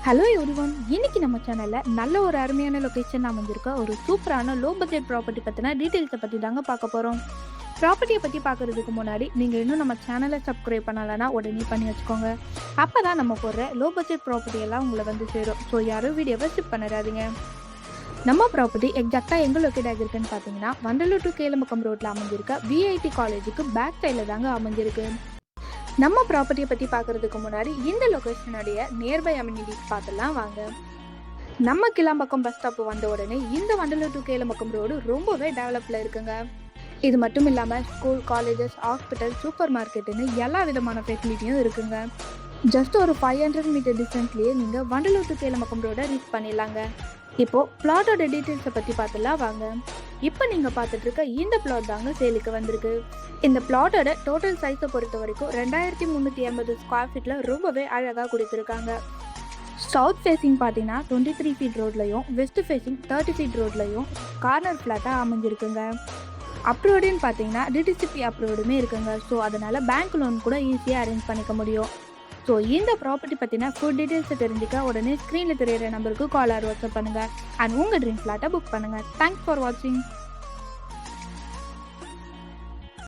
Hello everyone, இன்னைக்கு நம்ம சேனல்ல நல்ல ஒரு அருமையான லொகேஷன் அமைஞ்சிருக்க ஒரு சூப்பரான லோ பட்ஜெட் ப்ராப்பர்ட்டி பத்தின டீடைல்ஸை பத்தி தாங்க பார்க்க போறோம். ப்ராப்பர்ட்டியை பத்தி பார்க்கறதுக்கு முன்னாடி நீங்க இன்னும் நம்ம சேனலை சப்ஸ்கிரைப் பண்ணலைன்னா உடனே பண்ணி வச்சுக்கோங்க. அப்பதான் நம்ம போடுற லோ பட்ஜெட் ப்ராப்பர்ட்டி எல்லாம் உங்களை வந்து சேரும். ஸோ யாரும் வீடியோவை ஸ்கிப் பண்ணிடாதீங்க. நம்ம ப்ராப்பர்ட்டி எக்ஸாக்டா எங்க லொக்கேட் ஆகிருக்குன்னு பார்த்தீங்கன்னா, வண்டலூர் டு கேளம்பக்கம் ரோட்ல அமைஞ்சிருக்க விஐடி காலேஜுக்கு பேக் சைடில் தாங்க அமைஞ்சிருக்கு. நம்ம ப்ராப்பர்ட்டியை பற்றி பார்க்குறதுக்கு முன்னாடி இந்த லொக்கேஷனுடைய நியர்பை அம்யூனிட்டிஸ் பார்த்துலாம் வாங்க. நம்ம கிளாம்பக்கம் பஸ் ஸ்டாப் வந்த உடனே இந்த வண்டலூர் டு கேளம்பக்கம் ரோடு ரொம்பவே டெவலப்பில் இருக்குங்க. இது மட்டும் இல்லாமல் ஸ்கூல், காலேஜஸ், ஹாஸ்பிட்டல், சூப்பர் மார்க்கெட்டுன்னு எல்லா விதமான ஃபெசிலிட்டியும் இருக்குங்க. ஜஸ்ட் ஒரு 500 மீட்டர் டிஸ்டன்ஸ்லேயே நீங்கள் வண்டலூர் டு கேளம்பக்கம் ரோடை ரீச் பண்ணிடலாங்க. இப்போது பிளாட்டோட டீட்டெயில்ஸை பற்றி பார்த்துலாம் வாங்க. இப்போ நீங்கள் பார்த்துட்டு இருக்க இந்த பிளாட் தாங்க சேலுக்கு வந்திருக்கு. இந்த பிளாட்டோட டோட்டல் சைஸை பொறுத்த வரைக்கும் 2380 ஸ்கொயர் ஃபீட்டில் ரொம்பவே அழகாக கொடுத்துருக்காங்க. சவுத் ஃபேஸிங் பார்த்தீங்கன்னா 23 ஃபீட் ரோட்லையும், வெஸ்ட் ஃபேஸிங் 30 ஃபீட் ரோட்லையும் கார்னர் ஃப்ளாட்டாக அமைஞ்சிருக்குங்க. அப்ரோடுன்னு பார்த்தீங்கன்னா டிடிசிபி அப்ரோடுமே இருக்குங்க. ஸோ அதனால் பேங்க் லோன் கூட ஈஸியாக அரேஞ்ச் பண்ணிக்க முடியும். ஸோ இந்த ப்ராப்பர்ட்டி பற்றின ஃபுல் டீட்டெயில்ஸை தெரிஞ்சுக்க உடனே ஸ்க்ரீனில் தெரியிற நம்பருக்கு கால் ஆர் வாட்ஸ்அப் பண்ணுங்கள். அண்ட் உங்கள் ட்ரீம் ஃப்ளாட்டை புக் பண்ணுங்கள். தேங்க்ஸ் ஃபார் வாட்சிங்.